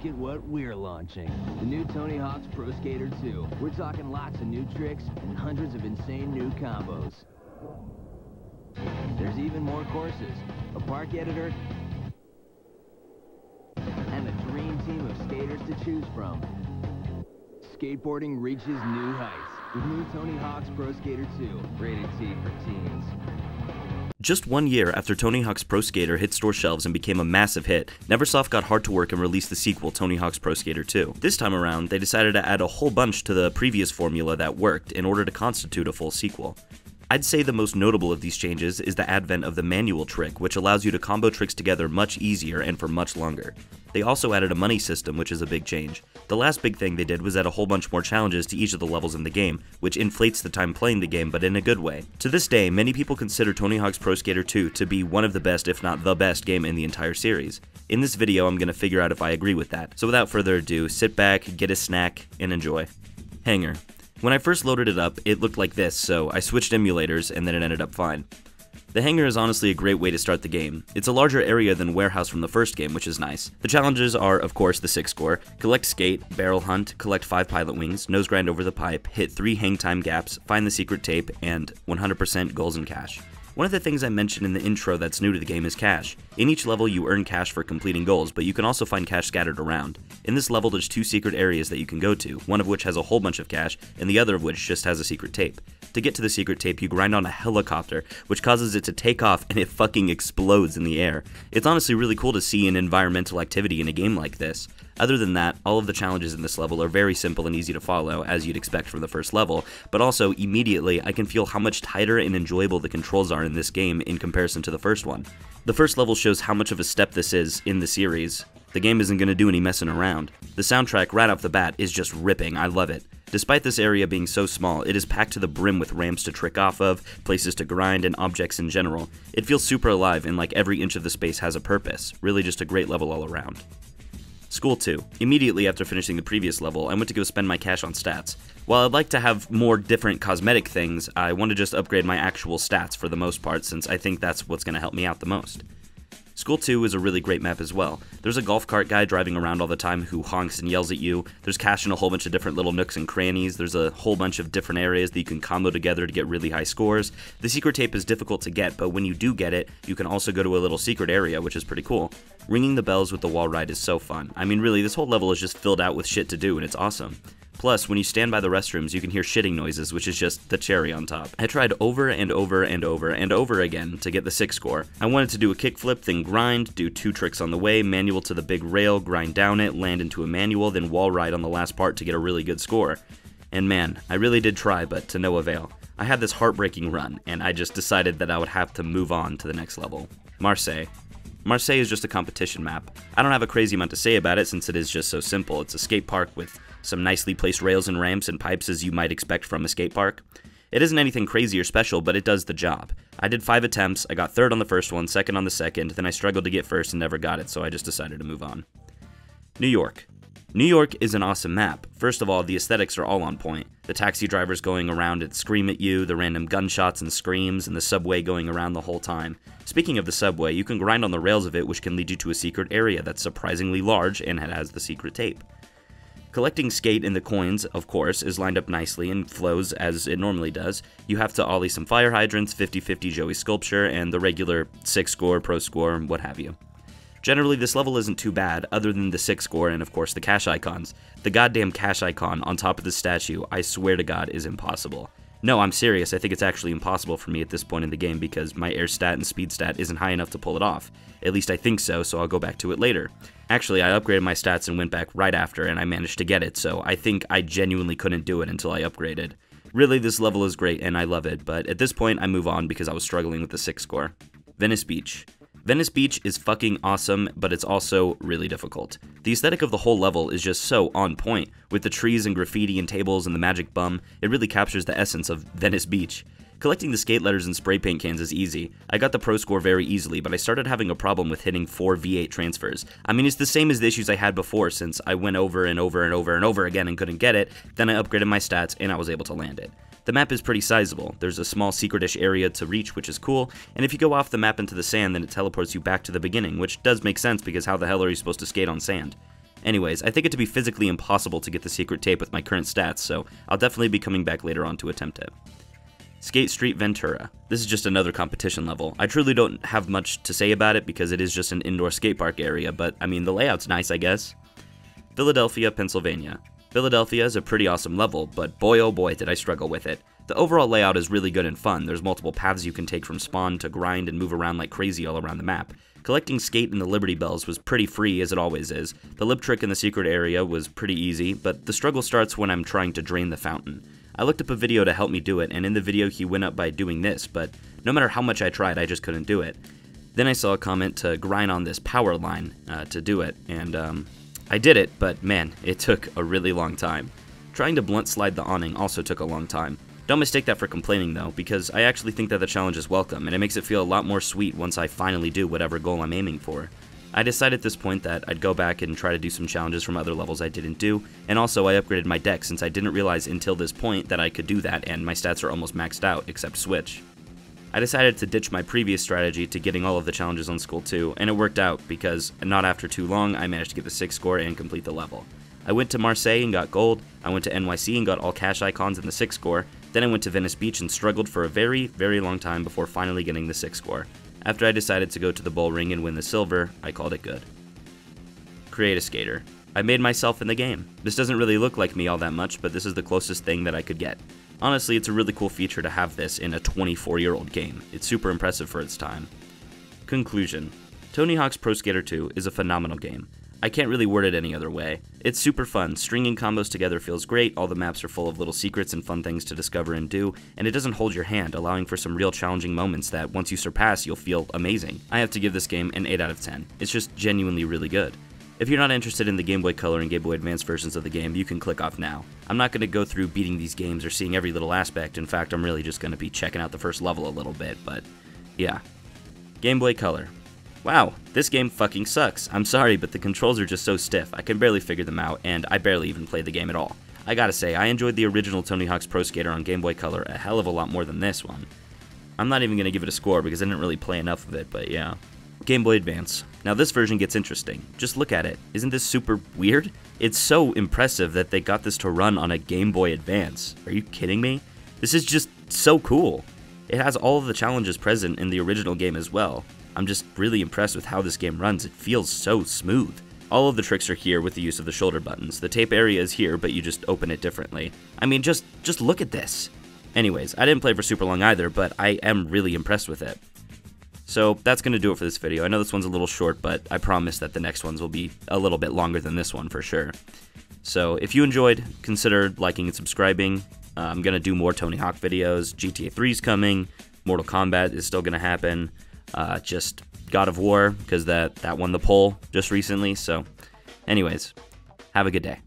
at what we're launching. The new Tony Hawk's Pro Skater 2. We're talking lots of new tricks and hundreds of insane new combos. There's even more courses, a park editor, and a dream team of skaters to choose from. Skateboarding reaches new heights with new Tony Hawk's Pro Skater 2, rated T for teens. Just 1 year after Tony Hawk's Pro Skater hit store shelves and became a massive hit, Neversoft got hard to work and released the sequel, Tony Hawk's Pro Skater 2. This time around, they decided to add a whole bunch to the previous formula that worked in order to constitute a full sequel. I'd say the most notable of these changes is the advent of the manual trick, which allows you to combo tricks together much easier and for much longer. They also added a money system, which is a big change. The last big thing they did was add a whole bunch more challenges to each of the levels in the game, which inflates the time playing the game, but in a good way. To this day, many people consider Tony Hawk's Pro Skater 2 to be one of the best, if not the best, game in the entire series. In this video, I'm going to figure out if I agree with that. So without further ado, sit back, get a snack, and enjoy. Hangar. When I first loaded it up, it looked like this, so I switched emulators, and then it ended up fine. The Hangar is honestly a great way to start the game. It's a larger area than Warehouse from the first game, which is nice. The challenges are, of course, the 6 score, collect skate, barrel hunt, collect 5 pilot wings, nose grind over the pipe, hit 3 hang time gaps, find the secret tape, and 100% goals and cash. One of the things I mentioned in the intro that's new to the game is cash. In each level you earn cash for completing goals, but you can also find cash scattered around. In this level there's 2 secret areas that you can go to, one of which has a whole bunch of cash, and the other of which just has a secret tape. To get to the secret tape, you grind on a helicopter, which causes it to take off and it fucking explodes in the air. It's honestly really cool to see an environmental activity in a game like this. Other than that, all of the challenges in this level are very simple and easy to follow, as you'd expect from the first level, but also, immediately, I can feel how much tighter and enjoyable the controls are in this game in comparison to the first one. The first level shows how much of a step this is in the series. The game isn't going to do any messing around. The soundtrack right off the bat is just ripping, I love it. Despite this area being so small, it is packed to the brim with ramps to trick off of, places to grind, and objects in general. It feels super alive and like every inch of the space has a purpose. Really just a great level all around. School 2. Immediately after finishing the previous level, I went to go spend my cash on stats. While I'd like to have more different cosmetic things, I want to just upgrade my actual stats for the most part, since I think that's what's going to help me out the most. School 2 is a really great map as well. There's a golf cart guy driving around all the time who honks and yells at you. There's cash in a whole bunch of different little nooks and crannies. There's a whole bunch of different areas that you can combo together to get really high scores. The secret tape is difficult to get, but when you do get it, you can also go to a little secret area, which is pretty cool. Ringing the bells with the wall ride is so fun. I mean, really, this whole level is just filled out with shit to do, and it's awesome. Plus, when you stand by the restrooms, you can hear shitting noises, which is just the cherry on top. I tried over and over and over and over again to get the 6 score. I wanted to do a kickflip, then grind, do 2 tricks on the way, manual to the big rail, grind down it, land into a manual, then wall ride on the last part to get a really good score. And man, I really did try, but to no avail. I had this heartbreaking run, and I just decided that I would have to move on to the next level. Marseille. Marseille is just a competition map. I don't have a crazy amount to say about it since it is just so simple. It's a skate park with some nicely placed rails and ramps and pipes as you might expect from a skate park. It isn't anything crazy or special, but it does the job. I did 5 attempts, I got 3rd on the first one, 2nd on the second, then I struggled to get 1st and never got it, so I just decided to move on. New York. New York is an awesome map. First of all, the aesthetics are all on point. The taxi drivers going around and scream at you, the random gunshots and screams, and the subway going around the whole time. Speaking of the subway, you can grind on the rails of it, which can lead you to a secret area that's surprisingly large and has the secret tape. Collecting skate and the coins, of course, is lined up nicely and flows as it normally does. You have to ollie some fire hydrants, 50-50 Joey sculpture, and the regular 6 score, pro score, what have you. Generally, this level isn't too bad, other than the 6 score and of course the cash icons. The goddamn cash icon on top of the statue, I swear to God, is impossible. No, I'm serious, I think it's actually impossible for me at this point in the game because my air stat and speed stat isn't high enough to pull it off. At least I think so I'll go back to it later. Actually, I upgraded my stats and went back right after and I managed to get it, so I think I genuinely couldn't do it until I upgraded. Really, this level is great and I love it, but at this point I move on because I was struggling with the 6 score. Venice Beach. Venice Beach is fucking awesome, but it's also really difficult. The aesthetic of the whole level is just so on point. With the trees and graffiti and tables and the magic bum, it really captures the essence of Venice Beach. Collecting the skate letters and spray paint cans is easy. I got the pro score very easily, but I started having a problem with hitting 4 V8 transfers. I mean, it's the same as the issues I had before since I went over and over and over and over again and couldn't get it, then I upgraded my stats and I was able to land it. The map is pretty sizable. There's a small secret-ish area to reach, which is cool, and if you go off the map into the sand, then it teleports you back to the beginning, which does make sense because how the hell are you supposed to skate on sand? Anyways, I think it to be physically impossible to get the secret tape with my current stats, so I'll definitely be coming back later on to attempt it. Skate Street Ventura. This is just another competition level. I truly don't have much to say about it because it is just an indoor skate park area, but I mean, the layout's nice, I guess. Philadelphia, Pennsylvania. Philadelphia is a pretty awesome level, but boy oh boy did I struggle with it. The overall layout is really good and fun. There's multiple paths you can take from spawn to grind and move around like crazy all around the map. Collecting skate in the Liberty Bells was pretty free, as it always is. The lip trick in the secret area was pretty easy, but the struggle starts when I'm trying to drain the fountain. I looked up a video to help me do it, and in the video he went up by doing this, but no matter how much I tried, I just couldn't do it. Then I saw a comment to grind on this power line to do it, and I did it, but man, it took a really long time. Trying to blunt slide the awning also took a long time. Don't mistake that for complaining though, because I actually think that the challenge is welcome, and it makes it feel a lot more sweet once I finally do whatever goal I'm aiming for. I decided at this point that I'd go back and try to do some challenges from other levels I didn't do, and also I upgraded my deck since I didn't realize until this point that I could do that, and my stats are almost maxed out, except Switch. I decided to ditch my previous strategy to getting all of the challenges on School 2, and it worked out because not after too long I managed to get the 6th score and complete the level. I went to Marseille and got gold, I went to NYC and got all cash icons in the 6th score, then I went to Venice Beach and struggled for a very, very long time before finally getting the 6th score. After I decided to go to the bull ring and win the silver, I called it good. Create a skater. I made myself in the game. This doesn't really look like me all that much, but this is the closest thing that I could get. Honestly, it's a really cool feature to have this in a 24-year-old game. It's super impressive for its time. Conclusion. Tony Hawk's Pro Skater 2 is a phenomenal game. I can't really word it any other way. It's super fun, stringing combos together feels great, all the maps are full of little secrets and fun things to discover and do, and it doesn't hold your hand, allowing for some real challenging moments that once you surpass, you'll feel amazing. I have to give this game an 8 out of 10. It's just genuinely really good. If you're not interested in the Game Boy Color and Game Boy Advance versions of the game, you can click off now. I'm not going to go through beating these games or seeing every little aspect, in fact I'm really just going to be checking out the first level a little bit, but yeah. Game Boy Color. Wow, this game fucking sucks. I'm sorry, but the controls are just so stiff, I can barely figure them out, and I barely even play the game at all. I gotta say, I enjoyed the original Tony Hawk's Pro Skater on Game Boy Color a hell of a lot more than this one. I'm not even gonna give it a score because I didn't really play enough of it, but yeah. Game Boy Advance. Now this version gets interesting. Just look at it. Isn't this super weird? It's so impressive that they got this to run on a Game Boy Advance. Are you kidding me? This is just so cool. It has all of the challenges present in the original game as well. I'm just really impressed with how this game runs. It feels so smooth. All of the tricks are here with the use of the shoulder buttons. The tape area is here, but you just open it differently. I mean, just look at this. Anyways, I didn't play for super long either, but I am really impressed with it. So that's going to do it for this video. I know this one's a little short, but I promise that the next ones will be a little bit longer than this one for sure. So if you enjoyed, consider liking and subscribing. I'm going to do more Tony Hawk videos. GTA 3 is coming. Mortal Kombat is still going to happen. Just God of War, because that won the poll just recently. So anyways, have a good day.